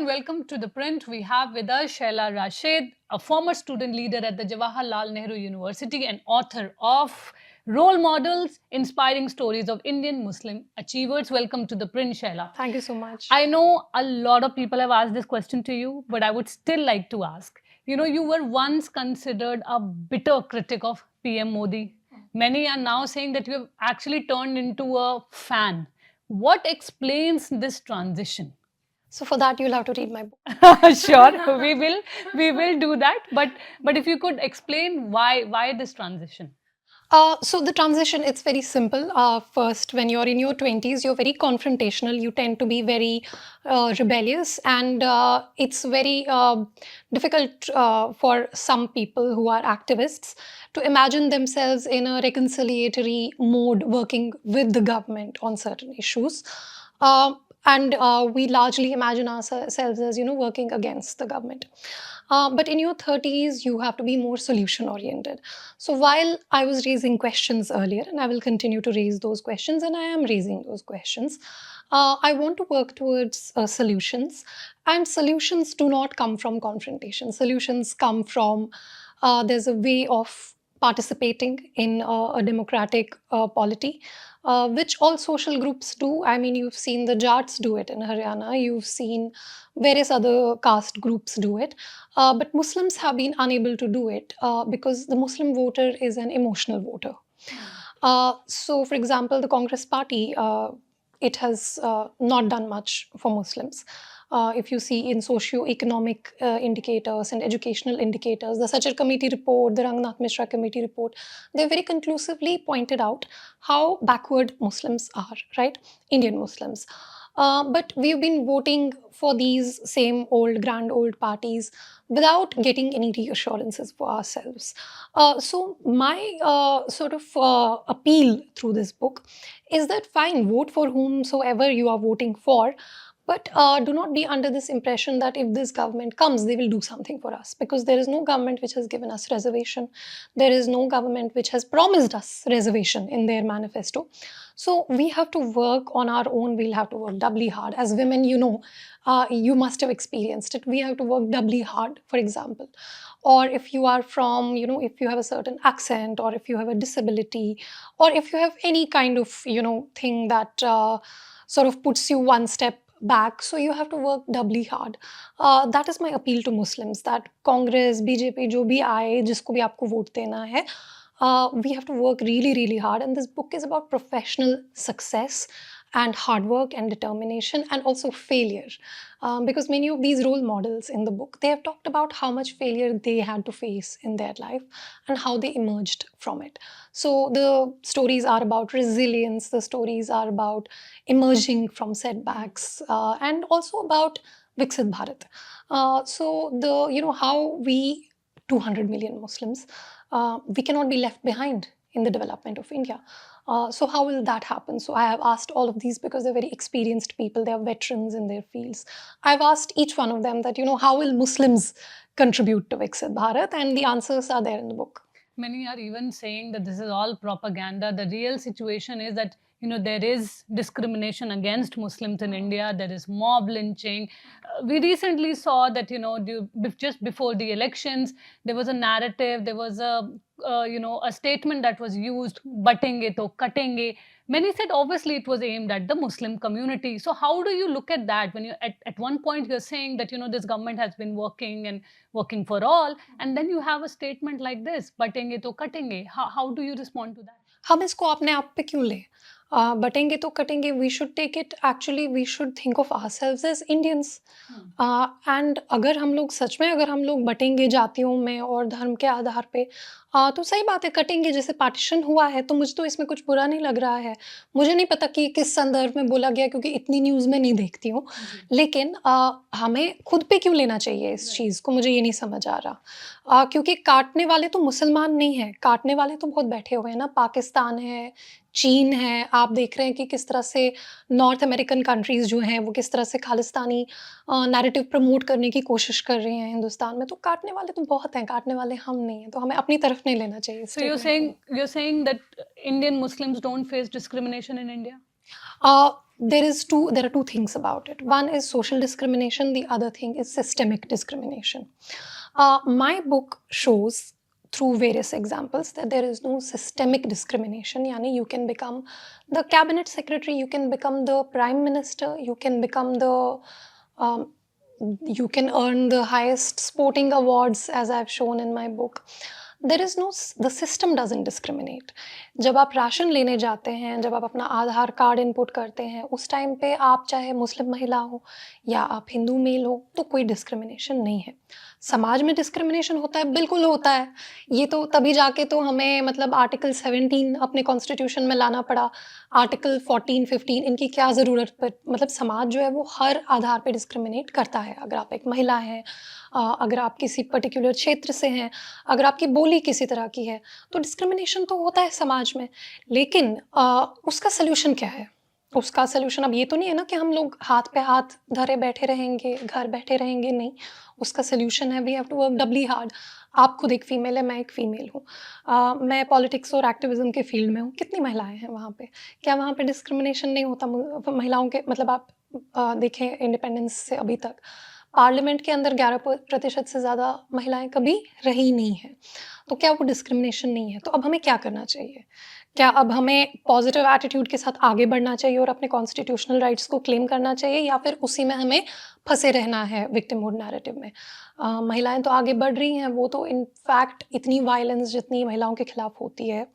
welcome to The Print. We have with us Shehla Rashid, a former student leader at the Jawaharlal Nehru University and author of Role Models, Inspiring Stories of Indian Muslim Achievers. Welcome to The Print, Shehla. Thank you so much. I know a lot of people have asked this question to you, but I would still like to ask. You were once considered a bitter critic of PM Modi. Many are now saying that you have actually turned into a fan. What explains this transition? So for that, you'll have to read my book. Sure, we will do that. But if you could explain why this transition? So the transition, it's very simple. First, when you're in your 20s, you're very confrontational. You tend to be very rebellious, and it's very difficult for some people who are activists to imagine themselves in a reconciliatory mode working with the government on certain issues. And we largely imagine ourselves as, working against the government. But in your 30s, you have to be more solution oriented. So while I was raising questions earlier, and I will continue to raise those questions, and I am raising those questions, I want to work towards solutions. And solutions do not come from confrontation. Solutions come from there's a way of participating in a democratic polity, which all social groups do. I mean, you've seen the Jats do it in Haryana, you've seen various other caste groups do it, but Muslims have been unable to do it because the Muslim voter is an emotional voter. So, for example, the Congress party, it has not done much for Muslims. If you see in socio-economic indicators and educational indicators, the Sachar Committee report, the Rangnath Mishra Committee report, they very conclusively pointed out how backward Muslims are, right? Indian Muslims. But we've been voting for these same grand old parties without getting any reassurances for ourselves. So my sort of appeal through this book is that fine, vote for whomsoever you are voting for, but do not be under this impression that if this government comes, they will do something for us. Because there is no government which has given us reservation. There is no government which has promised us reservation in their manifesto. So we have to work on our own. We'll have to work doubly hard. As women, you must have experienced it. We have to work doubly hard, for example. Or if you are from, if you have a certain accent, or if you have a disability, or if you have any kind of, thing that sort of puts you one step back, so you have to work doubly hard. That is my appeal to Muslims, that Congress, BJP, जो भी आए, जिसको भी आपको vote देना है, we have to work really, really hard. And this book is about professional success and hard work and determination, and also failure. Because many of these role models in the book, they have talked about how much failure they had to face in their life and how they emerged from it. So the stories are about resilience, the stories are about emerging from setbacks, and also about Viksit Bharat. So how we 200 million Muslims, we cannot be left behind in the development of India. So how will that happen? So I have asked all of these because they're very experienced people. They are veterans in their fields. I've asked each one of them that, how will Muslims contribute to Viksit Bharat? And the answers are there in the book. Many are even saying that this is all propaganda. The real situation is that there is discrimination against Muslims in India. There is mob lynching. We recently saw that just before the elections, there was a narrative. There was a statement that was used, "Batenge to katenge." Many said obviously it was aimed at the Muslim community. So how do you look at that when you at one point you're saying that this government has been working for all, and then you have a statement like this, "Batenge to katenge." How do you respond to that? हम इसको अपने आप पे क्यों लें? बटेंगे तो कटेंगे. We should take it, actually we should think of ourselves as Indians. And अगर हम लोग बटेंगे जातियों में और धर्म के आधार पे, तो सही बात है, कटेंगे. जैसे पार्टीशन हुआ है, तो मुझे तो इसमें कुछ बुरा नहीं लग रहा है. मुझे नहीं पता कि किस संदर्भ में बोला गया, क्योंकि इतनी न्यूज़ में नहीं देखती हूँ. लेकिन हमें खुद पे क्यों लेना चाहिए इस चीज़ को, मुझे ये नहीं समझ आ रहा. क्योंकि काटने वाले तो मुसलमान नहीं हैं, काटने वाले तो बहुत बैठे हुए हैं ना. पाकिस्तान है, चीन है. आप देख रहे हैं कि किस तरह से नॉर्थ अमेरिकन कंट्रीज़ जो हैं, वो किस तरह से खालिस्तानी नैरेटिव प्रमोट करने की कोशिश कर रही हैं हिंदुस्तान में. तो काटने वाले तो बहुत हैं, काटने वाले हम नहीं हैं. तो हमें अपनी तरफ नहीं लेना चाहिए. So you're saying that Indian Muslims don't face discrimination in India? there are two things about it. One is social discrimination, the other thing is systemic discrimination. My book shows through various examples that there is no systemic discrimination. Yani you can become the cabinet secretary, you can become the prime minister, you can become um, you can earn the highest sporting awards, as I've shown in my book. There is no, the system doesn't discriminate. जब आप ration लेने जाते हैं, जब आप अपना आधार card input करते हैं, उस टाइम पे आप चाहे मुस्लिम महिला हो या आप हिंदू मेल हो, तो कोई डिस्क्रिमिनेशन नहीं है. समाज में डिस्क्रिमिनेशन होता है, बिल्कुल होता है. ये तो तभी जाके तो हमें मतलब आर्टिकल 17 अपने कॉन्स्टिट्यूशन में लाना पड़ा, आर्टिकल 14, 15, इनकी क्या ज़रूरत पर. मतलब समाज जो है वो हर आधार पे डिस्क्रिमिनेट करता है. अगर आप एक महिला हैं, अगर आप किसी पर्टिकुलर क्षेत्र से हैं, अगर आपकी बोली किसी तरह की है, तो डिस्क्रिमिनेशन तो होता है समाज में. लेकिन उसका सल्यूशन क्या है? उसका सल्यूशन अब ये तो नहीं है ना कि हम लोग हाथ पे हाथ धरे बैठे रहेंगे, घर बैठे रहेंगे, नहीं. उसका सल्यूशन है we have to work doubly hard. आप खुद एक फ़ीमेल है, मैं एक फ़ीमेल हूँ. मैं पॉलिटिक्स और एक्टिविज़्म के फ़ील्ड में हूँ. कितनी महिलाएँ हैं वहाँ पे? क्या वहाँ पे डिस्क्रिमिनेशन नहीं होता महिलाओं के? मतलब आप देखें इंडिपेंडेंस से अभी तक पार्लियामेंट के अंदर 11% से ज़्यादा महिलाएँ कभी रही नहीं हैं. तो क्या वो डिस्क्रिमिनेशन नहीं है? तो अब हमें क्या करना चाहिए? क्या अब हमें पॉजिटिव एटीट्यूड के साथ आगे बढ़ना चाहिए और अपने कॉन्स्टिट्यूशनल राइट्स को क्लेम करना चाहिए, या फिर उसी में हमें फंसे रहना है विक्टिमहुड नैरेटिव में? महिलाएं तो आगे बढ़ रही हैं. वो तो इनफैक्ट इतनी वायलेंस जितनी महिलाओं के खिलाफ होती है,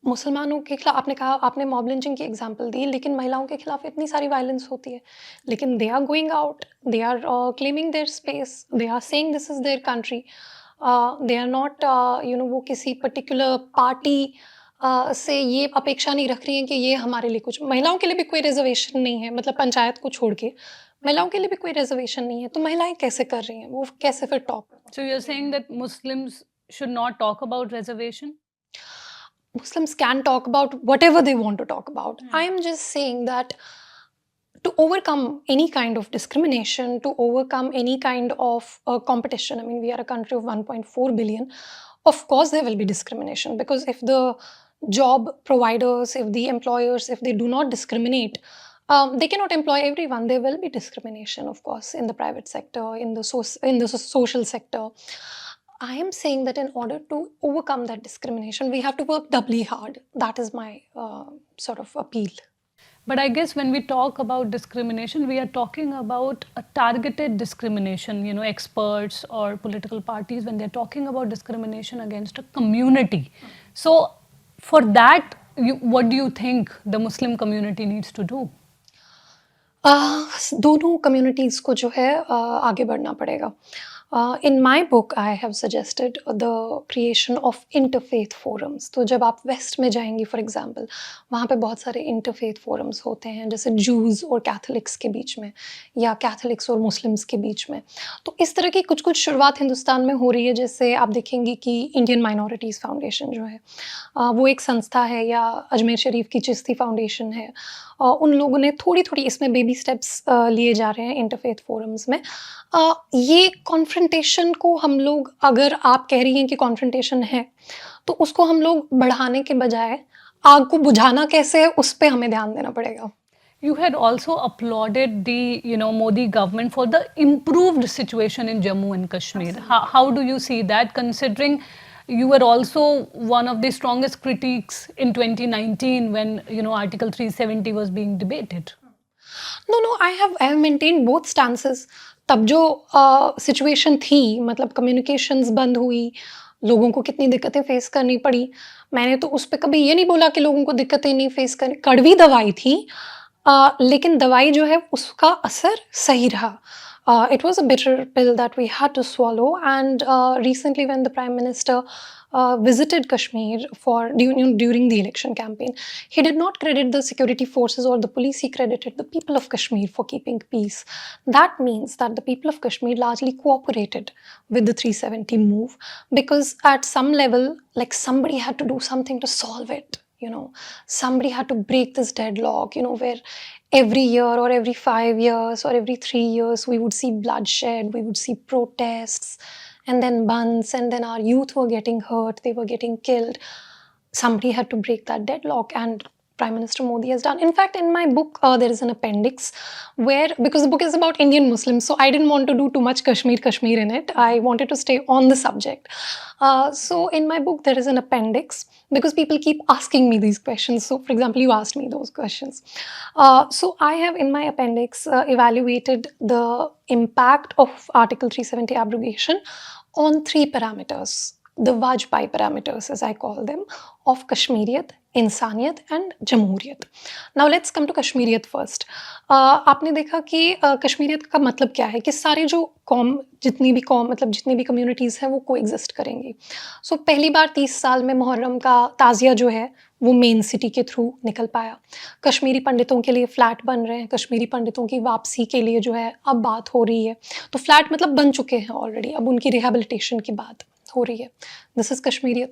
मुसलमानों के खिलाफ, आपने कहा, आपने मॉब लिंचिंग की एग्जांपल दी, लेकिन महिलाओं के खिलाफ इतनी सारी वायलेंस होती है. लेकिन they are going out, they are claiming their space, they are saying this is their country. They are not वो किसी पर्टिकुलर पार्टी से ये अपेक्षा नहीं रख रही हैं कि ये हमारे लिए कुछ. महिलाओं के लिए भी कोई रिजर्वेशन नहीं है, मतलब पंचायत को छोड़ के महिलाओं के लिए भी कोई रिजर्वेशन नहीं है. तो महिलाएं कैसे कर रही हैं? वो कैसे फिर top? So you're saying that Muslims should not talk about reservation? Muslims can talk about whatever they want to talk about. I am just saying that to overcome any kind of discrimination, to overcome any kind of competition, I mean, we are a country of 1.4 billion. Of course, there will be discrimination, because if the job providers, if the employers, if they do not discriminate, they cannot employ everyone. There will be discrimination, of course, in the private sector, in the social sector. I am saying that in order to overcome that discrimination, we have to work doubly hard. That is my sort of appeal. But I guess when we talk about discrimination, we are talking about a targeted discrimination. You know, experts or political parties, when they're talking about discrimination against a community. So for that, what do you think the Muslim community needs to do? दोनों communities को जो है आगे बढ़ना पड़ेगा. In my book I have suggested the creation of interfaith forums. तो जब आप वेस्ट में जाएंगी फॉर एग्जांपल, वहाँ पे बहुत सारे इंटरफेथ फोरम्स होते हैं, जैसे जूज़ और कैथोलिक्स के बीच में, या कैथोलिक्स और मुस्लिम्स के बीच में. तो इस तरह की कुछ कुछ शुरुआत हिंदुस्तान में हो रही है. जैसे आप देखेंगी कि इंडियन माइनॉरिटीज़ फाउंडेशन जो है, वो एक संस्था है, या अजमेर शरीफ की चिश्ती फाउंडेशन है. उन लोगों ने थोड़ी थोड़ी इसमें बेबी स्टेप्स लिए जा रहे हैं इंटरफेथ फोरम्स में. ये कॉन्फ्रंटेशन को हम लोग, अगर आप कह रही हैं कि कॉन्फ्रंटेशन है, तो उसको हम लोग बढ़ाने के बजाय आग को बुझाना कैसे है, उस पे हमें ध्यान देना पड़ेगा. You had also applauded the, Modi government for the improved situation in Jammu and Kashmir. How do you see that, considering you were also one of the strongest critics in 2019 when, Article 370 was being debated? No, I have maintained both stances. तब जो situation थी, मतलब communications बंद हुई, लोगों को कितनी दिक्कतें फेस करनी पड़ी, मैंने तो उस पर कभी ये नहीं बोला कि लोगों को दिक्कतें नहीं फेस करनी. कड़वी दवाई थी, लेकिन दवाई जो है उसका असर सही रहा. It was a bitter pill that we had to swallow. And recently, when the Prime Minister visited Kashmir during the election campaign, he did not credit the security forces or the police. He credited the people of Kashmir for keeping peace. That means that the people of Kashmir largely cooperated with the 370 move, because at some level, like, somebody had to do something to solve it. Somebody had to break this deadlock, where every year or every 5 years or every 3 years we would see bloodshed, we would see protests, and then bunds, and then our youth were getting hurt, they were getting killed. Somebody had to break that deadlock, and Prime Minister Modi has done. In fact, in my book, there is an appendix where, because the book is about Indian Muslims, so I didn't want to do too much Kashmir in it. I wanted to stay on the subject. So in my book, there is an appendix because people keep asking me these questions. So, for example, you asked me those questions. So I have in my appendix evaluated the impact of Article 370 abrogation on 3 parameters, the Vajpayee parameters, as I call them, of Kashmiriyat, इंसानियत and जमहूरियत. Now let's come to Kashmiriyat first. आपने देखा कि कश्मीरियत का मतलब क्या है कि सारे जो जितनी भी कम्युनिटीज़ हैं वो को एग्जिस्ट करेंगी. सो पहली बार 30 साल में मुहर्रम का ताज़िया जो है वो मेन सिटी के थ्रू निकल पाया. कश्मीरी पंडितों के लिए फ़्लैट बन रहे हैं, कश्मीरी पंडितों की वापसी के लिए जो है अब बात हो रही है. तो फ्लैट मतलब बन चुके हैं ऑलरेडी, अब उनकी रिहेबिलिटेशन की बात हो रही है. दिस इज़ कश्मीरियत.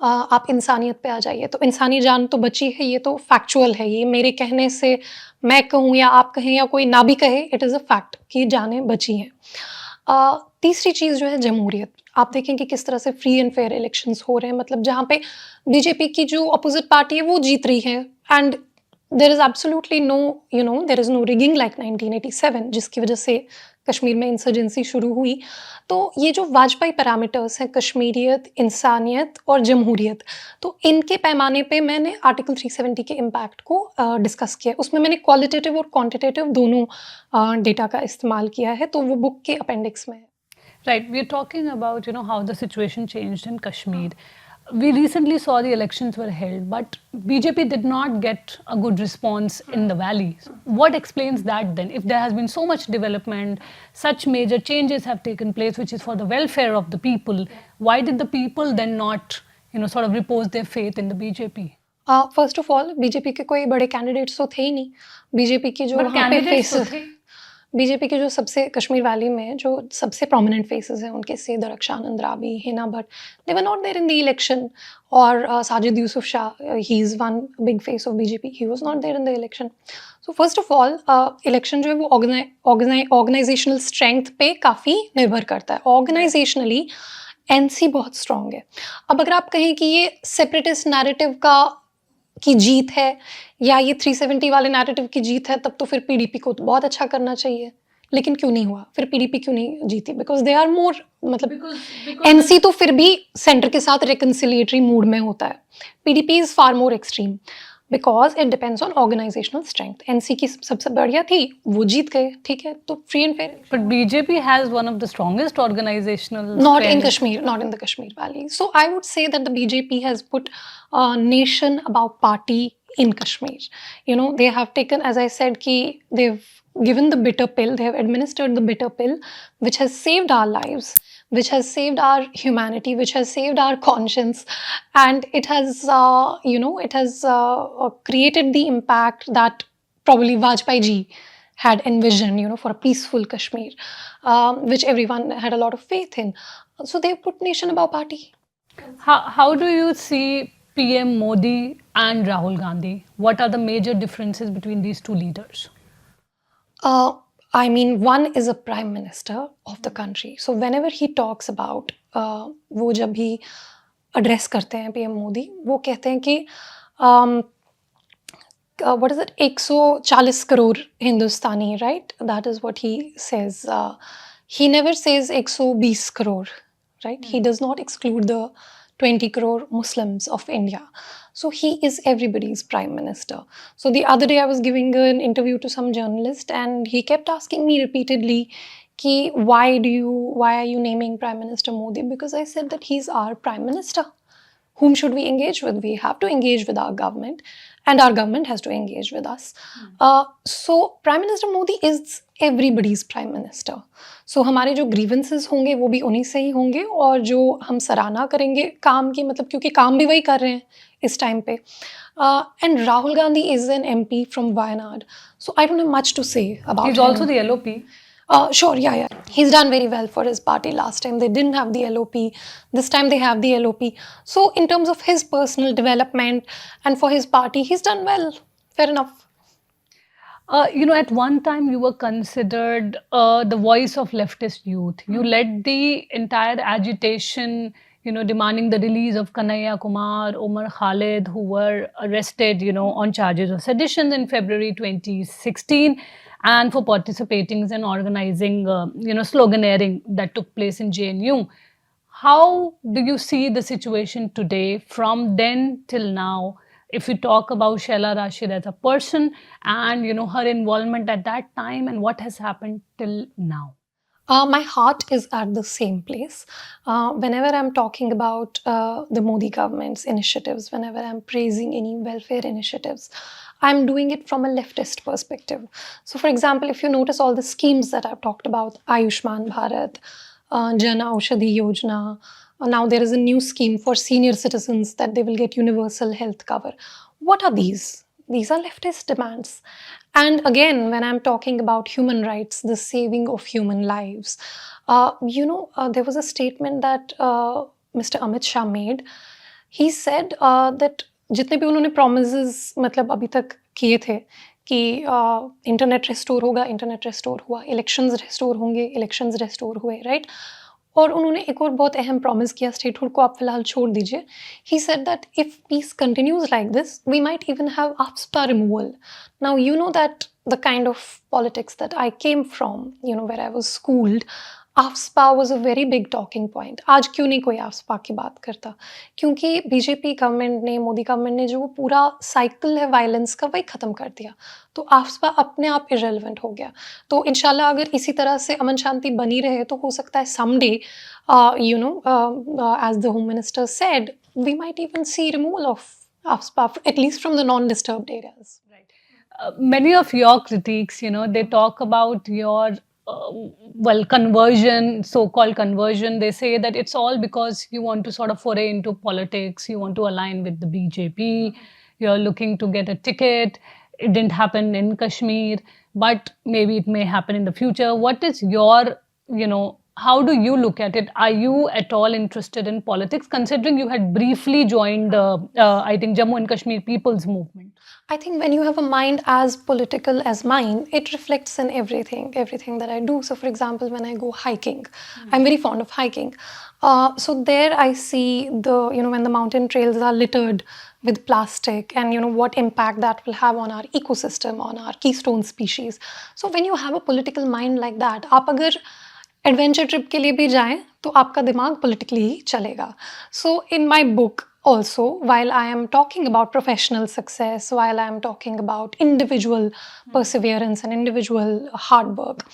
आप इंसानियत पे आ जाइए, तो इंसानी जान तो बची है, ये तो फैक्चुअल है. ये मेरे कहने से मैं कहूँ या आप कहें या कोई ना भी कहे, इट इज़ अ फैक्ट कि जानें बची हैं. तीसरी चीज़ जो है जमहूरियत. आप देखें कि किस तरह से फ्री एंड फेयर इलेक्शंस हो रहे हैं, मतलब जहाँ पे बीजेपी की जो अपोजिट पार्टी है वो जीत रही है and there is absolutely no there is no rigging like 1987 जिसकी वजह से कश्मीर में इंसर्जेंसी शुरू हुई. तो ये जो वाजपेयी पैरामीटर्स हैं, कश्मीरियत, इंसानियत और जमहूरियत, तो इनके पैमाने पे मैंने आर्टिकल 370 के इम्पैक्ट को डिस्कस किया. उसमें मैंने क्वालिटेटिव और क्वांटिटेटिव दोनों डेटा का इस्तेमाल किया है, तो वो बुक के अपेंडिक्स में है. Right, we are talking about how the situation changed in Kashmir. We recently saw the elections were held, but BJP did not get a good response in the valley. What explains that then? If there has been so much development, such major changes have taken place, which is for the welfare of the people, why did the people then not, sort of repose their faith in the BJP? First of all BJP के कोई बड़े candidates तो थे ही नहीं. BJP की जो BJP के जो सबसे कश्मीर वैली में जो सबसे प्रोमिनेंट फेसेस हैं उनके से Darakhshan Andrabi, Hina Bhat, they were not there in the election. और Sajid Yusuf Shah, he is one big face of BJP, he was not there in the election. So first of all election जो है वो ऑर्गेनाइजेशनल स्ट्रेंथ पे काफ़ी निर्भर करता है. ऑर्गेनाइजेशनली एनसी बहुत स्ट्रॉन्ग है. अब अगर आप कहें कि ये सेपरेटिस्ट नैरेटिव की जीत है या ये 370 वाले नैरेटिव की जीत है, तब तो फिर पीडीपी को तो बहुत अच्छा करना चाहिए. लेकिन क्यों नहीं हुआ? फिर पीडीपी क्यों नहीं जीती? बिकॉज दे आर मोर, मतलब एनसी तो फिर भी सेंटर के साथ रिकन्सिलिएटरी मूड में होता है. PDP is far more extreme because it depends on organisational strength. NC की सबसे बढ़िया थी, वो जीत गए, ठीक है, तो free and fair. But BJP has one of the strongest organisational not in Kashmir, not in the Kashmir Valley. So I would say that the BJP has put a nation about party in Kashmir. They have taken, as I said, they've given the bitter pill, they have administered the bitter pill, which has saved our lives, which has saved our humanity, which has saved our conscience, and it has, created the impact that probably Vajpayee ji had envisioned, for a peaceful Kashmir, which everyone had a lot of faith in. So they put nation above party. How do you see PM Modi and Rahul Gandhi? What are the major differences between these two leaders? I mean, one is a prime minister of the country. So whenever he talks about, वो जब भी address करते हैं PM Modi, वो कहते हैं कि what is it, 140 crore Hindustani, right? That is what he says. He never says 120 crore, right? He does not exclude the 20 crore Muslims of India. So he is everybody's prime minister. So the other day I was giving an interview to some journalist and he kept asking me repeatedly, why are you naming Prime Minister Modi? Because I said that he's our prime minister. Whom should we engage with? We have to engage with our government and our government has to engage with us. So Prime Minister Modi is everybody's prime minister. So हमारे जो grievances होंगे वो भी उन्हीं से ही होंगे और जो हम सराहना करेंगे काम की, मतलब क्योंकि काम भी वही कर रहे हैं इस टाइम पे. And Rahul Gandhi is an MP from Wayanad. So I don't have much to say about him. He's also the LOP. Sure, yeah. He's done very well for his party. Last time they didn't have the LOP. This time they have the LOP. So in terms of his personal development and for his party, he's done well. Fair enough. At one time you were considered the voice of leftist youth. You led the entire agitation, demanding the release of Kanhaiya Kumar, Omar Khalid, who were arrested, on charges of sedition in February 2016, and for participating in organizing, sloganeering that took place in JNU. How do you see the situation today from then till now? If you talk about Shehla Rashid as a person and her involvement at that time and what has happened till now. My heart is at the same place. Whenever I'm talking about the Modi government's initiatives, whenever I'm praising any welfare initiatives, I'm doing it from a leftist perspective. So, for example, if you notice all the schemes that I've talked about, Ayushman Bharat, Jan Aushadhi Yojana, now there is a new scheme for senior citizens that they will get universal health cover. What are these? These are leftist demands. And again, when I'm talking about human rights, the saving of human lives, there was a statement that Mr. Amit Shah made. He said that जितने भी उन्होंने promises मतलब अभी तक किए थे कि internet restore होगा, इंटरनेट रिस्टोर हुआ, इलेक्शंस रिस्टोर होंगे, इलेक्शंस रिस्टोर हुए, राइट? और उन्होंने एक और बहुत अहम प्रॉमिस किया, स्टेटहुड को आप फिलहाल छोड़ दीजिए. He said that if peace continues like this, we might even have AFSPA removal. Now you know that the kind of politics that I came from, where I was schooled, AFSPA was a very big talking point. आज क्यों नहीं कोई AFSPA की बात करता? क्योंकि BJP government ने, Modi government ने जो पूरा साइकिल है वायलेंस का, वही ख़त्म कर दिया. तो AFSPA अपने आप इरेलेवेंट हो गया. तो इंशाल्लाह अगर इसी तरह से अमन शांति बनी रहे तो हो सकता है someday, as the Home Minister said, we might even see removal of AFSPA, at least from the non-disturbed areas. Many of your critiques, they talk about your conversion, so-called conversion. They say that it's all because you want to sort of foray into politics, you want to align with the BJP, you're looking to get a ticket. It didn't happen in Kashmir, but maybe it may happen in the future. What is your, how do you look at it? Are you at all interested in politics, considering you had briefly joined I think, Jammu and Kashmir People's Movement? I think when you have a mind as political as mine, it reflects in everything that I do. So, for example, when I go hiking, I'm very fond of hiking. So there I see when the mountain trails are littered with plastic and what impact that will have on our ecosystem, on our keystone species. So when you have a political mind like that, आप अगर adventure trip के लिए भी जाएं तो आपका दिमाग politically ही चलेगा. So in my book also, while I am talking about professional success, while I am talking about individual perseverance and individual hard work,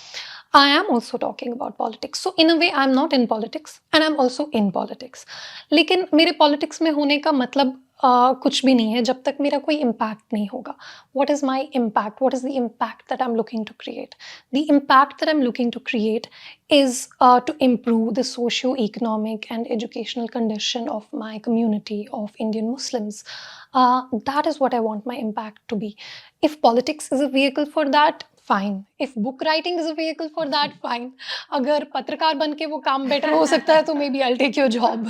I am also talking about politics. So in a way, I'm not in politics and I'm also in politics. लेकिन मेरे politics में होने का मतलब कुछ भी नहीं है जब तक मेरा कोई impact नहीं होगा. What is my impact? What is the impact that I'm looking to create? The impact that I'm looking to create is to improve the socio-economic and educational condition of my community of Indian Muslims. That is what I want my impact to be. If politics is a vehicle for that, fine. If book writing is a vehicle for that, fine. अगर पत्रकार बन के वो काम better हो सकता है तो maybe I'll take your job.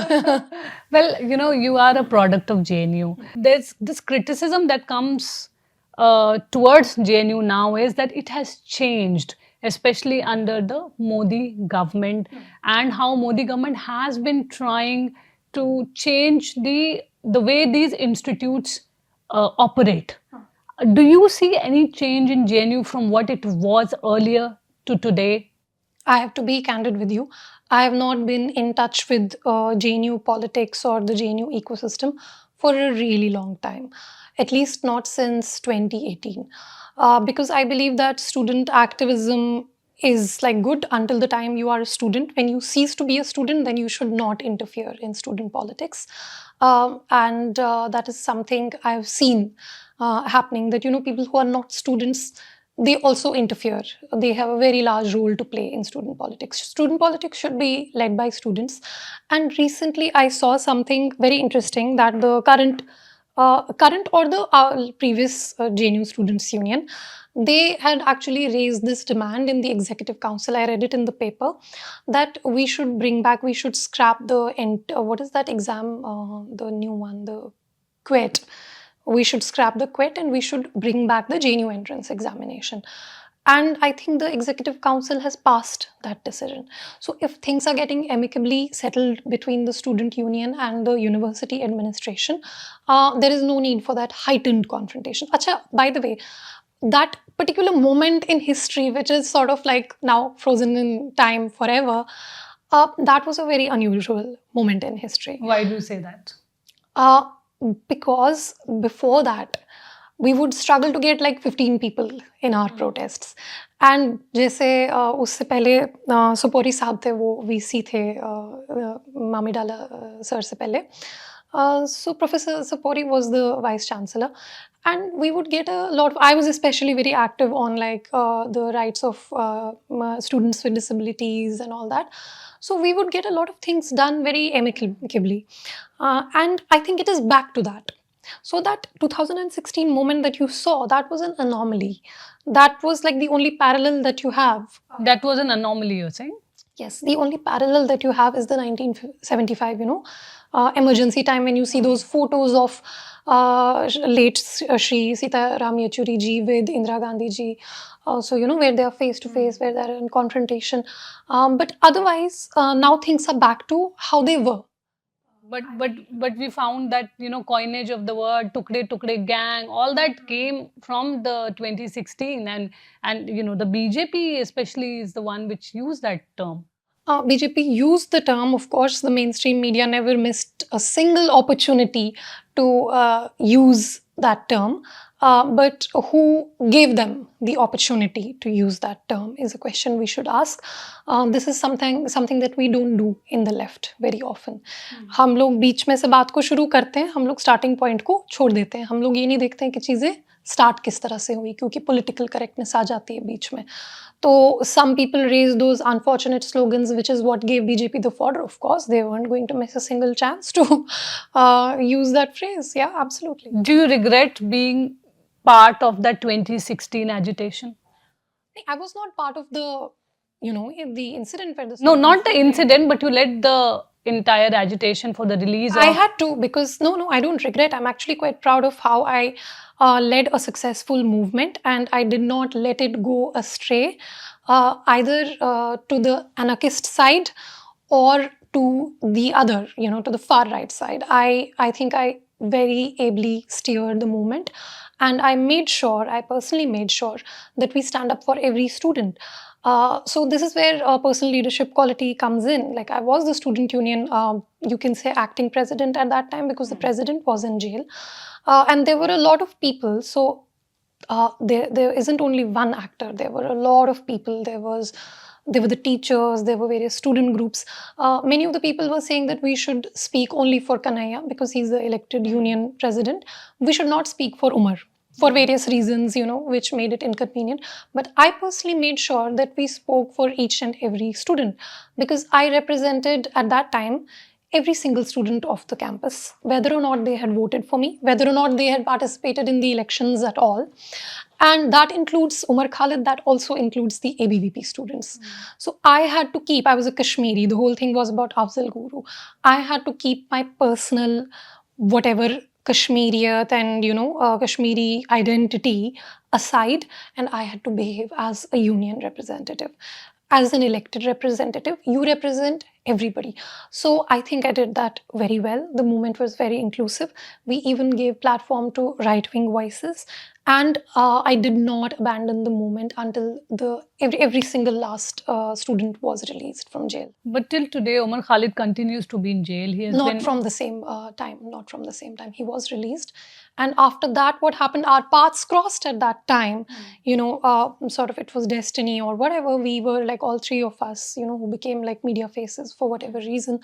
Well, you are a product of JNU. There's this criticism that comes towards JNU now is that it has changed, especially under the Modi government, and how Modi government has been trying to change the way these institutes operate. Do you see any change in JNU from what it was earlier to today? I have to be candid with you. I have not been in touch with JNU politics or the JNU ecosystem for a really long time, at least not since 2018. Because I believe that student activism is like good until the time you are a student. When you cease to be a student, then you should not interfere in student politics. And that is something I've seen happening, that people who are not students, they also interfere. They have a very large role to play in student politics. Student politics should be led by students. And recently I saw something very interesting, that the current or the previous JNU Students Union, they had actually raised this demand in the Executive Council. I read it in the paper that we should bring back, we should scrap the, what is that exam, the new one, the QET. We should scrap the QET and we should bring back the JNU entrance examination. And I think the Executive Council has passed that decision. So if things are getting amicably settled between the student union and the university administration, there is no need for that heightened confrontation. Acha, by the way, that particular moment in history, which is sort of like now frozen in time forever, that was a very unusual moment in history. Why do you say that? Because before that, we would struggle to get like 15 people in our protests. And जैसे उससे पहले सुपोरी साहब थे, वो VC थे मामीडाला sir से पहले. So Professor Sapori was the vice chancellor, and we would get a lot of, I was especially very active on like the rights of students with disabilities and all that. So we would get a lot of things done very amicably. And I think it is back to that. So that 2016 moment that you saw, that was an anomaly. That was like the only parallel that you have. That was an anomaly, you're saying? Yes, the only parallel that you have is the 1975, emergency time, when you see those photos of late Shri Sita Ram Yechuri ji with Indira Gandhi ji. So, where they are face to face, where they are in confrontation. But otherwise, now things are back to how they were. But we found that, coinage of the word tukde tukde gang, all that came from the 2016, and the BJP especially is the one which used that term. BJP used the term. Of course, the mainstream media never missed a single opportunity to use that term. But who gave them the opportunity to use that term is a question we should ask. This is something that we don't do in the left very often. हम लोग बीच में से बात को शुरू करते हैं, हम लोग starting point को छोड़ देते हैं. हम लोग ये नहीं देखते हैं कि चीज़ें start किस तरह से हुई, क्योंकि political correctness आ जाती है बीच में. So some people raise those unfortunate slogans, which is what gave BJP the fodder. Of course, they weren't going to miss a single chance to use that phrase. Yeah, absolutely. Do you regret being part of that 2016 agitation? I was not part of the, the incident where the... No, not the incident, but you led the entire agitation for the release of... I had to, because no, I don't regret. I'm actually quite proud of how I led a successful movement, and I did not let it go astray, either to the anarchist side or to the other, to the far right side. I think I very ably steered the movement, and I personally made sure that we stand up for every student. So this is where personal leadership quality comes in. Like, I was the student union, you can say, acting president at that time, because the president was in jail. And there were a lot of people. So there isn't only one actor. There were a lot of people. There were the teachers, there were various student groups. Many of the people were saying that we should speak only for Kanhaiya because he's the elected union president. We should not speak for Umar, for various reasons, which made it inconvenient. But I personally made sure that we spoke for each and every student, because I represented at that time every single student of the campus, whether or not they had voted for me, whether or not they had participated in the elections at all. And that includes Umar Khalid, that also includes the ABVP students. So I had to keep, I was a Kashmiri, the whole thing was about Afzal Guru. I had to keep my personal, whatever Kashmiriyat and, Kashmiri identity aside, and I had to behave as a union representative. As an elected representative, you represent everybody. So I think I did that very well. The movement was very inclusive. We even gave platform to right-wing voices. And I did not abandon the movement until every single last student was released from jail. But till today, Umar Khalid continues to be in jail. He has Not from the same time. Not from the same time. He was released. And after that, what happened? Our paths crossed at that time. Sort of it was destiny or whatever. We were like all three of us, who became like media faces for whatever reason.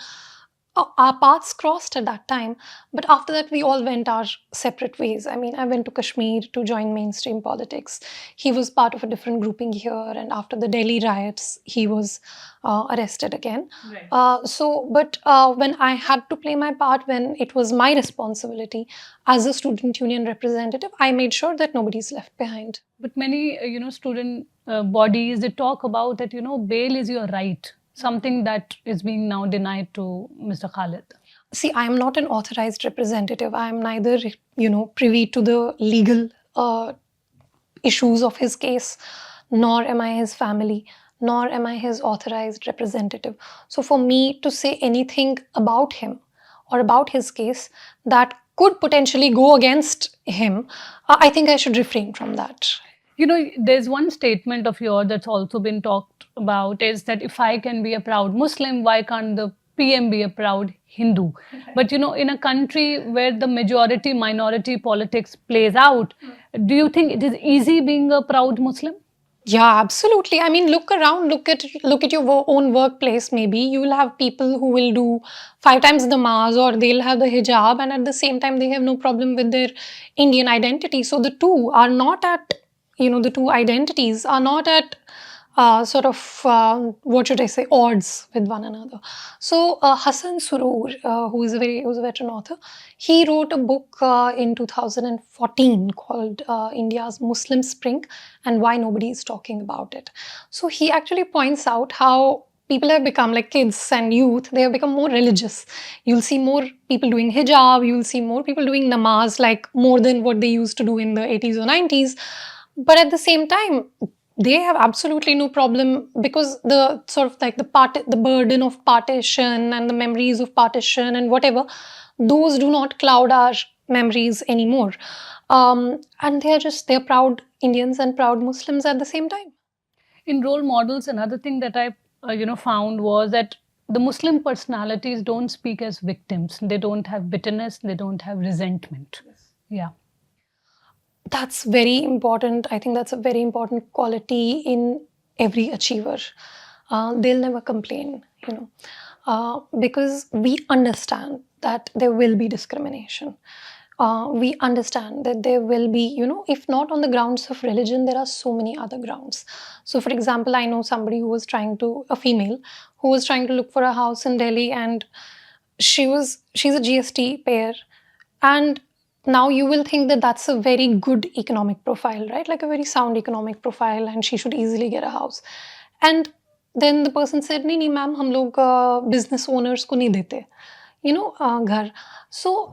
Our paths crossed at that time, but after that we all went our separate ways. I mean, I went to Kashmir to join mainstream politics. He was part of a different grouping here, and after the Delhi riots, he was arrested again. Right. When I had to play my part, when it was my responsibility as a student union representative, I made sure that nobody's left behind. But many, student bodies, they talk about that, bail is your right. Something that is being now denied to Mr. Khalid. See, I am not an authorized representative. I am neither, privy to the legal issues of his case, nor am I his family, nor am I his authorized representative. So for me to say anything about him or about his case that could potentially go against him, I think I should refrain from that. There's one statement of yours that's also been talked about, is that if I can be a proud Muslim, why can't the PM be a proud Hindu? But in a country where the majority minority politics plays out, do you think it is easy being a proud Muslim? Yeah, absolutely. I mean, look around, look at your own workplace. Maybe you will have people who will do 5 times the namaz, or they'll have the hijab, and at the same time they have no problem with their Indian identity. So the two are not at, the two identities are not at what should I say, odds with one another. So Hassan Surur, who's a veteran author, he wrote a book in 2014 called India's Muslim Spring and Why Nobody is Talking About It. So he actually points out how people have become, like kids and youth, they have become more religious. You'll see more people doing hijab, you'll see more people doing namaz, like more than what they used to do in the 80s or 90s. But at the same time, they have absolutely no problem, because the sort of like the burden of partition and the memories of partition and whatever, those do not cloud our memories anymore. And they're proud Indians and proud Muslims at the same time. In role models, another thing that I found was that the Muslim personalities don't speak as victims. They don't have bitterness, they don't have resentment. Yeah. That's very important. I think that's a very important quality in every achiever. They'll never complain, because we understand that there will be discrimination. We understand that there will be, if not on the grounds of religion, there are so many other grounds. So, for example, I know somebody a female, who was trying to look for a house in Delhi, and she's a GST payer, and now you will think that that's a very good economic profile, right? Like a very sound economic profile, and she should easily get a house. And then the person said, "नहीं ma'am, हम लोग business owners को नहीं देते, घर." So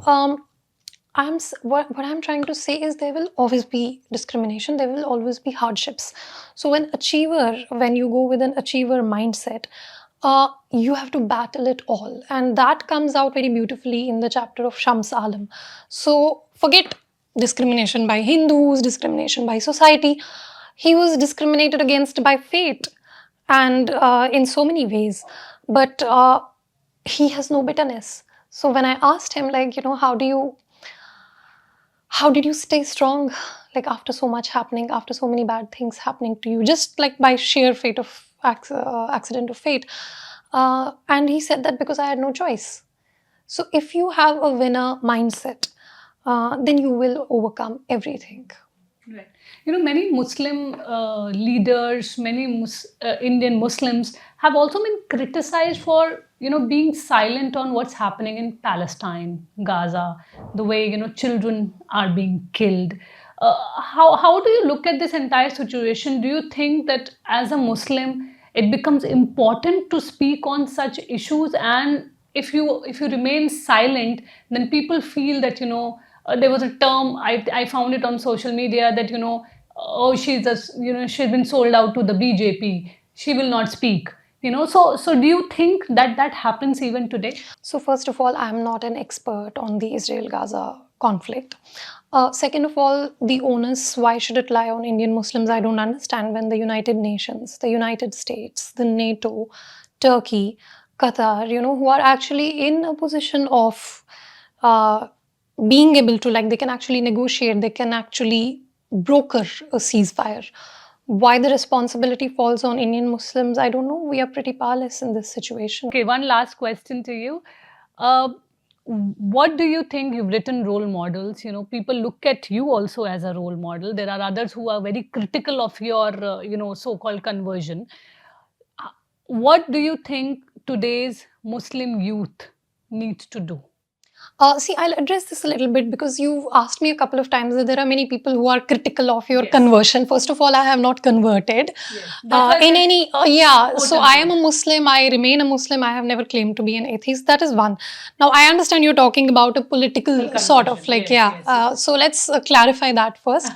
what I'm trying to say is there will always be discrimination. There will always be hardships. So when you go with an achiever mindset, you have to battle it all. And that comes out very beautifully in the chapter of Shams Alam. So forget discrimination by Hindus, discrimination by society. He was discriminated against by fate, and in so many ways. But he has no bitterness. So when I asked him, like, how did you stay strong, like after so much happening, after so many bad things happening to you, just like by sheer fate of accident of fate? And he said that because I had no choice. So if you have a winner mindset, then you will overcome everything. Right. Many Muslim leaders, many Indian Muslims have also been criticized for, being silent on what's happening in Palestine, Gaza, the way, children are being killed. How do you look at this entire situation? Do you think that as a Muslim, it becomes important to speak on such issues? And if you remain silent, then people feel that, there was a term I found it on social media that, oh, she's been sold out to the BJP. She will not speak. So do you think that happens even today? So first of all, I'm not an expert on the Israel-Gaza conflict. Second of all, the onus, why should it lie on Indian Muslims? I don't understand, when the United Nations, the United States, the NATO, Turkey, Qatar, who are actually in a position of being able to, like, they can actually negotiate, they can actually broker a ceasefire. Why the responsibility falls on Indian Muslims, I don't know. We are pretty powerless in this situation. Okay, one last question to you. What do you think? You've written role models. People look at you also as a role model. There are others who are very critical of your, so-called conversion. What do you think today's Muslim youth needs to do? See, I'll address this a little bit, because you've asked me a couple of times that there are many people who are critical of your conversion. First of all, I have not converted in any. So I am a Muslim. I remain a Muslim. I have never claimed to be an atheist. That is one. Now I understand you're talking about a political sort of like So let's clarify that first.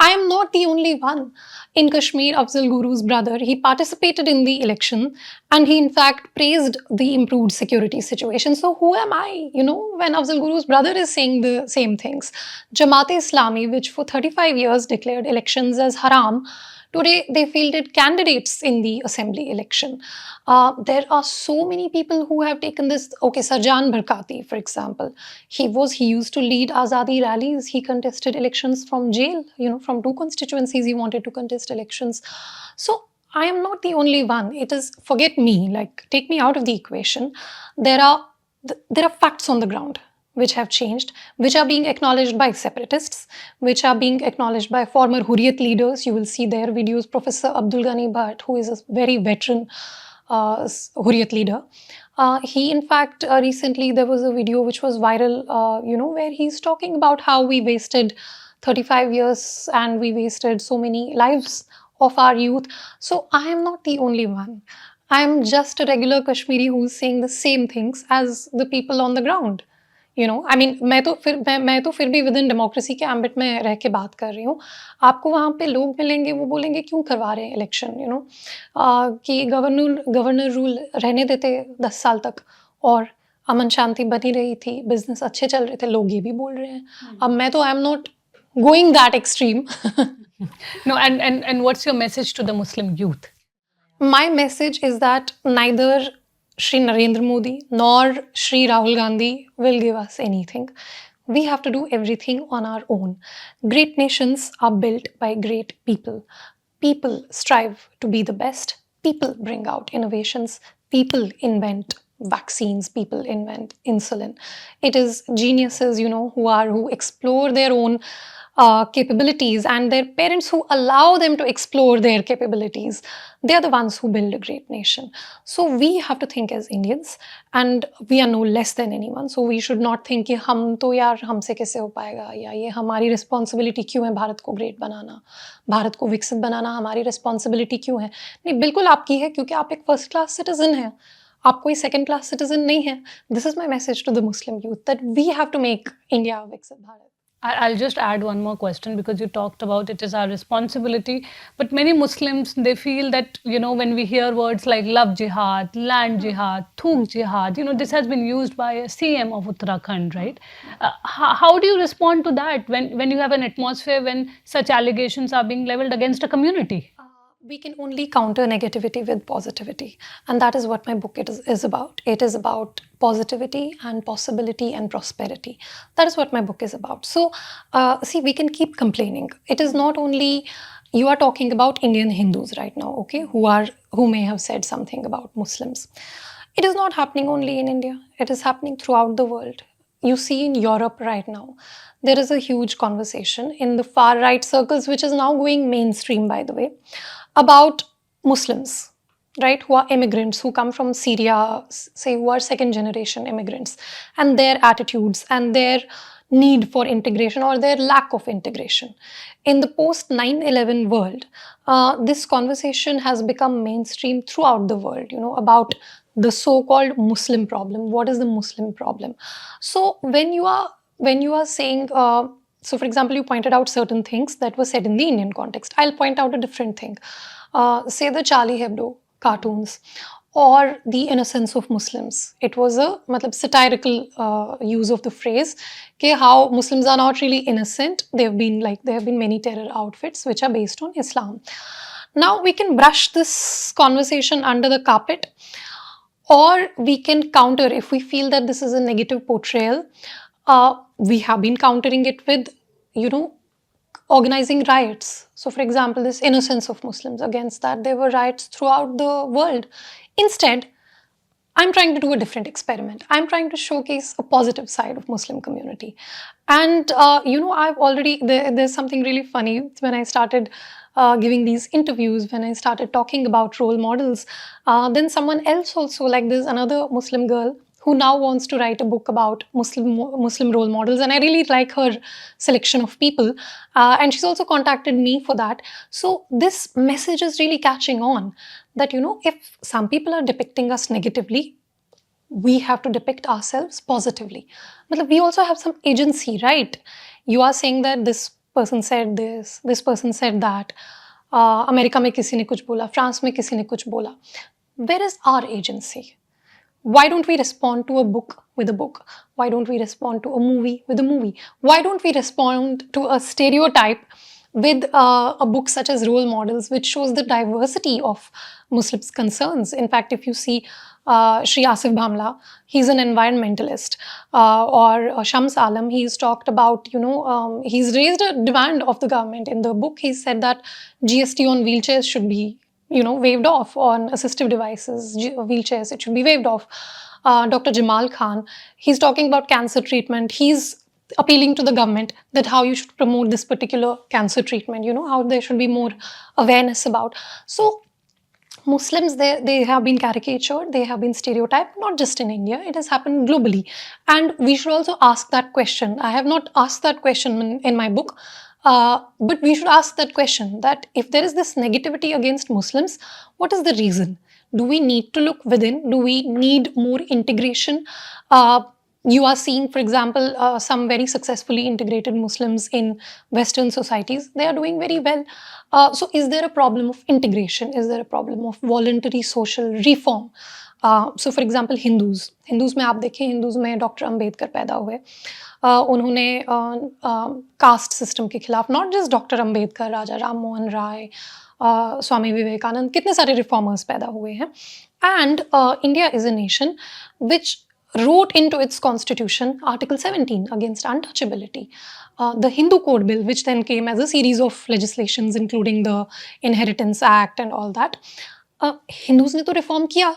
I am not the only one. In Kashmir, Afzal Guru's brother, he participated in the election and he in fact praised the improved security situation. So who am I, when Afzal Guru's brother is saying the same things? Jamaat-e-Islami, which for 35 years declared elections as haram, today they fielded candidates in the assembly election. There are so many people who have taken this. Okay, Sarjan Bharkati, for example, he used to lead Azadi rallies. He contested elections from jail. From 2 constituencies he wanted to contest elections. So I am not the only one. It is, forget me, like take me out of the equation. There are facts on the ground which have changed, which are being acknowledged by separatists, which are being acknowledged by former Hurriyat leaders. You will see their videos. Professor Abdul Ghani Bhatt, who is a very veteran Hurriyat leader, he in fact recently there was a video which was viral, where he's talking about how we wasted 35 years and we wasted so many lives of our youth. So I am not the only one. I am just a regular Kashmiri who's saying the same things as the people on the ground. I mean, मैं तो फिर भी with in democracy के ambit में रह के बात कर रही हूँ. आपको वहाँ पे लोग मिलेंगे, वो बोलेंगे क्यों करवा रहे हैं इलेक्शन, कि गवर्नर रूल रहने देते 10 साल तक और अमन शांति बनी रही थी, बिजनेस अच्छे चल रहे थे, लोग ये भी बोल रहे हैं. अब मैं तो I am not going that extreme. No, and what's your message to the Muslim youth? My message is that neither Shri Narendra Modi nor Shri Rahul Gandhi will give us anything. We have to do everything on our own. Great nations are built by great people. People strive to be the best. People bring out innovations. People invent vaccines. People invent insulin. It is geniuses, who explore their own capabilities, and their parents who allow them to explore their capabilities. They are the ones who build a great nation. So we have to think as Indians, and we are no less than anyone. So we should not think कि हम तो यार हमसे कैसे हो पाएगा, या ये हमारी रिस्पॉन्सिबिलिटी क्यों है भारत को ग्रेट बनाना, भारत को विकसित बनाना हमारी रिस्पॉन्सिबिलिटी क्यों है. नहीं, बिल्कुल आपकी है, क्योंकि आप एक फर्स्ट क्लास सिटीजन हैं. आप कोई सेकंड क्लास सिटीजन नहीं है. This is my message to the Muslim youth that we have to make India Viksit Bharat. I'll just add one more question, because you talked about it is our responsibility. But many Muslims, they feel that, when we hear words like love jihad, land jihad, thook jihad, this has been used by a CM of Uttarakhand, right? How do you respond to that when you have an atmosphere when such allegations are being leveled against a community? We can only counter negativity with positivity. And that is what my book is about. It is about positivity and possibility and prosperity. That is what my book is about. So, see, we can keep complaining. It is not only, you are talking about Indian Hindus right now, okay, who may have said something about Muslims. It is not happening only in India. It is happening throughout the world. You see in Europe right now, there is a huge conversation in the far right circles, which is now going mainstream, by the way, about Muslims, right, who are immigrants, who come from Syria, say, who are second generation immigrants, and their attitudes and their need for integration or their lack of integration. In the post 9/11 world, this conversation has become mainstream throughout the world, about the so-called Muslim problem. What is the Muslim problem? So when you are saying, so for example, you pointed out certain things that were said in the Indian context. I'll point out a different thing. Say the Charlie Hebdo cartoons or the innocence of Muslims. It was a satirical use of the phrase कि how Muslims are not really innocent. There have been many terror outfits which are based on Islam. Now we can brush this conversation under the carpet, or we can counter if we feel that this is a negative portrayal. We have been countering it with, organizing riots. So for example, this innocence of Muslims, against that there were riots throughout the world. Instead, I'm trying to do a different experiment. I'm trying to showcase a positive side of Muslim community. And, I've already, there's something really funny when I started giving these interviews, when I started talking about role models. Then someone else also, like there's another Muslim girl who now wants to write a book about Muslim role models. And I really like her selection of people. And she's also contacted me for that. So this message is really catching on that, if some people are depicting us negatively, we have to depict ourselves positively. But we also have some agency, right? You are saying that this person said this person said that. America में किसी ने कुछ बोला, France में किसी ने कुछ बोला. Where is our agency? Why don't we respond to a book with a book? Why don't we respond to a movie with a movie? Why don't we respond to a stereotype with a book such as Role Models, which shows the diversity of Muslims' concerns? In fact, if you see Shri Asif Bhamla, he's an environmentalist, or Shams Alam, he's talked about, he's raised a demand of the government. In the book, he said that GST on wheelchairs should be waived off, on assistive devices, wheelchairs, it should be waived off. Dr. Jamal Khan, he's talking about cancer treatment. He's appealing to the government that how you should promote this particular cancer treatment, how there should be more awareness about. So Muslims, they have been caricatured, they have been stereotyped, not just in India, it has happened globally. And we should also ask that question. I have not asked that question in my book, but we should ask that question, that if there is this negativity against Muslims, what is the reason? Do we need to look within? Do we need more integration? You are seeing, for example, some very successfully integrated Muslims in Western societies. They are doing very well. So is there a problem of integration? Is there a problem of voluntary social reform? So for example, Hindus में आप देखें, Hindus में doctor Ambedkar पैदा हुए. उन्होंने caste system के खिलाफ, not just doctor Ambedkar, राजा राम मोहन राय, स्वामी विवेकानंद, कितने सारे रिफॉर्मर्स पैदा हुए हैं. And India is a nation which wrote into its constitution Article 17 against untouchability. The Hindu Code Bill, which then came as a series of legislations, including the Inheritance Act and all that. Hindus ने तो reform किया,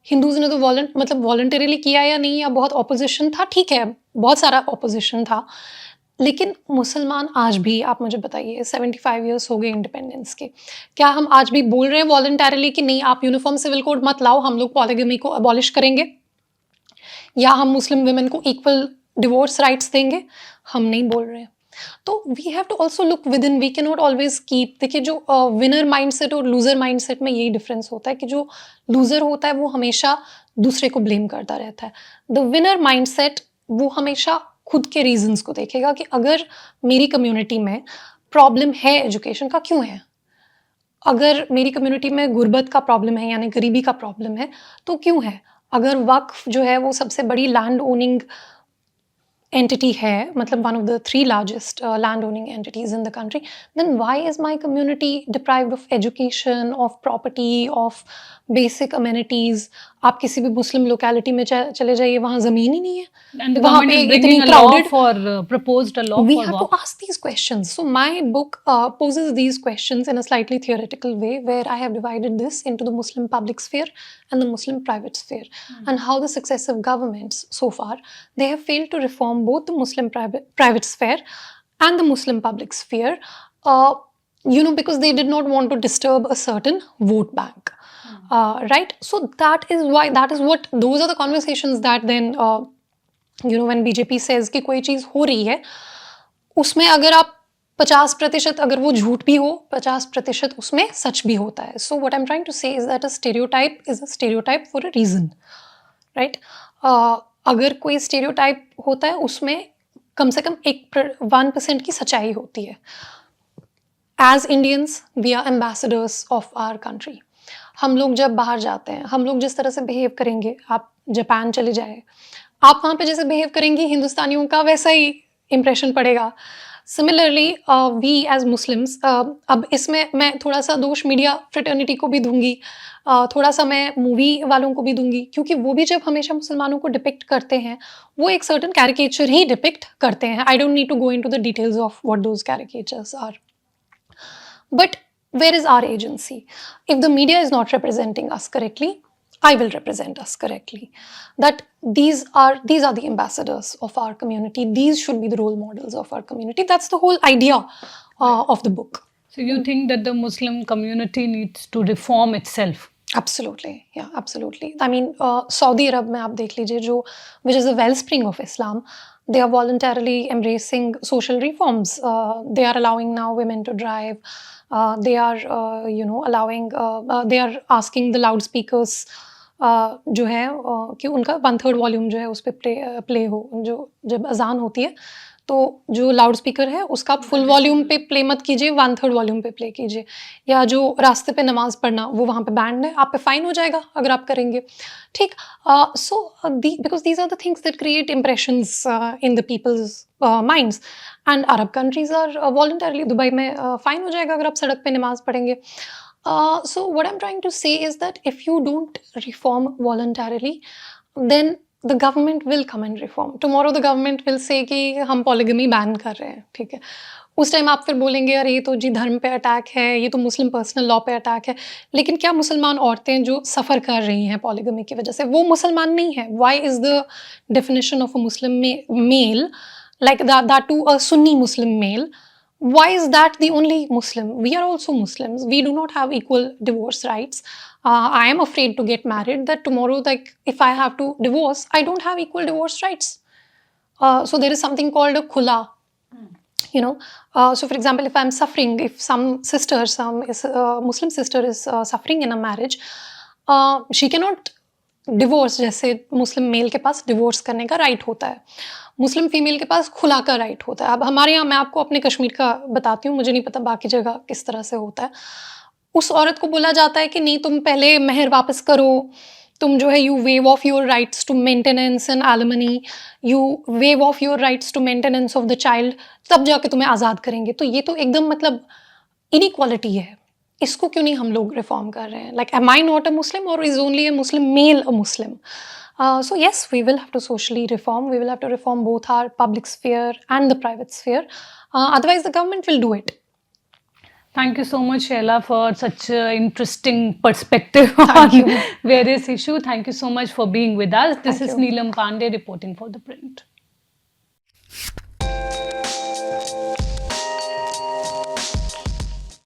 Hindus ने तो voluntarily किया या नहीं, या बहुत ऑपोजिशन था, ठीक है, बहुत सारा ऑपोजिशन था. लेकिन मुसलमान आज भी, आप मुझे बताइए, 75 ईयर्स हो गए इंडिपेंडेंस के, क्या हम आज भी बोल रहे हैं वॉलंटरीली कि नहीं, आप यूनिफॉर्म सिविल कोड मत लाओ, हम लोग पॉलीगमी को अबॉलिश करेंगे, या हम मुस्लिम विमेन को इक्वल डिवोर्स राइट्स देंगे? हम नहीं बोल रहे हैं. तो we have to also look with in. We can not always keep, देखिए, जो विनर माइंडसेट और लूजर माइंडसेट में यही डिफरेंस होता है कि जो लूजर होता है वो हमेशा दूसरे को ब्लेम करता रहता है. द विनर माइंडसेट, वो हमेशा खुद के रीजंस को देखेगा कि अगर मेरी कम्युनिटी में प्रॉब्लम है एजुकेशन का, क्यों है? अगर मेरी कम्युनिटी में गुर्बत का प्रॉब्लम है, यानी गरीबी का प्रॉब्लम है, तो क्यों है? अगर वक्फ जो है वो सबसे बड़ी लैंड ओनिंग entity है, मतलब one of the 3 largest land owning entities in the country, then why is my community deprived of education, of property, of basic amenities? आप किसी भी मुस्लिम लोकेलिटी में चले जाइए, वहाँ ज़मीन ही नहीं है, And the वहाँ government पे is इतनी bringing a law crowded. for proposed a law We for have to work. ask these questions. So my book poses these questions in a slightly theoretical way, where I have divided this into the Muslim public sphere and the Muslim private sphere, and how the successive governments so far, they have failed to reform both the Muslim private sphere and the Muslim public sphere, because they did not want to disturb a certain vote bank. Right? So that is what, those are the conversations that then when BJP says कि कोई चीज़ हो रही है, उसमें अगर आप 50% अगर वो झूठ भी हो, 50% उसमें सच भी होता है. So what I'm trying to say is that a stereotype is a stereotype for a reason, right? अगर कोई stereotype होता है, उसमें कम से कम 1% की सच्चाई होती है. As Indians, we are ambassadors of our country. हम लोग जब बाहर जाते हैं, हम लोग जिस तरह से बिहेव करेंगे, आप जापान चले जाए, आप वहाँ पे जैसे बिहेव करेंगी, हिंदुस्तानियों का वैसा ही इम्प्रेशन पड़ेगा. सिमिलरली वी एज मुस्लिम्स, अब इसमें मैं थोड़ा सा दोष मीडिया फ्रेटर्निटी को भी दूंगी, थोड़ा सा मैं मूवी वालों को भी दूंगी, क्योंकि वो भी जब हमेशा मुसलमानों को डिपिक्ट करते हैं, वो एक सर्टन कैरिकेचर ही डिपिक्ट करते हैं. I don't need to go in to the details of what those caricatures are. But where is our agency? If the media is not representing us correctly, I will represent us correctly. That these are the ambassadors of our community. These should be the role models of our community. That's the whole idea of the book. So you think that the Muslim community needs to reform itself? Absolutely, yeah, absolutely. I mean, Saudi Arab में आप देख लीजिए, which is a wellspring of Islam, they are voluntarily embracing social reforms. They are allowing now women to drive. They are, allowing. They are asking the loudspeakers जो है कि उनका 1/3 volume जो है उस पर प्ले हो, जो जब अजान होती है तो जो लाउड स्पीकर है उसका आप फुल वॉल्यूम पे प्ले मत कीजिए, 1/3 वॉल्यूम पे प्ले कीजिए। या जो रास्ते पे नमाज पढ़ना वो वहाँ पे बैंड है, आप पे फाइन हो जाएगा अगर आप करेंगे। ठीक, so because these are the things that create impressions in the people's minds and Arab countries are voluntarily. Dubai में फाइन हो जाएगा अगर आप सड़क पे नमाज पढ़ेंगे। So what I'm trying to say is that if you don't reform voluntarily, then the government will come and reform. Tomorrow the government will say कि हम polygamy ban कर रहे हैं, ठीक है। उस टाइम आप फिर बोलेंगे अरे ये तो जी धर्म पे अटैक है, ये तो मुस्लिम पर्सनल लॉ पे अटैक है। लेकिन क्या मुसलमान औरतें जो सफ़र कर रही हैं polygamy की वजह से वो मुसलमान नहीं है? Why is the definition of a Muslim male like that to a Sunni Muslim male? Why is that the only Muslim? We are also Muslims. We do not have equal divorce rights. I am afraid to get married that tomorrow, like, if I have to divorce, I don't have equal divorce rights. So there is something called a khula. You know, so for example, if I'm suffering, if some sister, Muslim sister is suffering in a marriage, she cannot divorce जैसे मुस्लिम mail के पास divorce करने का right होता है, मुस्लिम female के पास खुला का right होता है। अब हमारे यहाँ, मैं आपको अपने कश्मीर का बताती हूँ, मुझे नहीं पता बाकी जगह किस तरह से होता है। उस औरत को बोला जाता है कि नहीं, तुम पहले मेहर वापस करो, तुम जो है you waive off your rights to maintenance and alimony, you waive off your rights to maintenance of the child, तब जाके तुम्हें आज़ाद करेंगे। तो ये तो एकदम मतलब इनइक्वालिटी है। इसको क्यों नहीं हम लोग रिफॉर्म कर रहे हैं? Like am I not a Muslim और is only a Muslim male a Muslim? So yes, we will have to socially reform. We will have to reform both our public sphere and the private sphere. Otherwise, the government will do it. Thank you so much, Shehla, for such an interesting perspective Thank on you. various issues. Thank you so much for being with us. This Thank is you. Neelam Pandey reporting for The Print.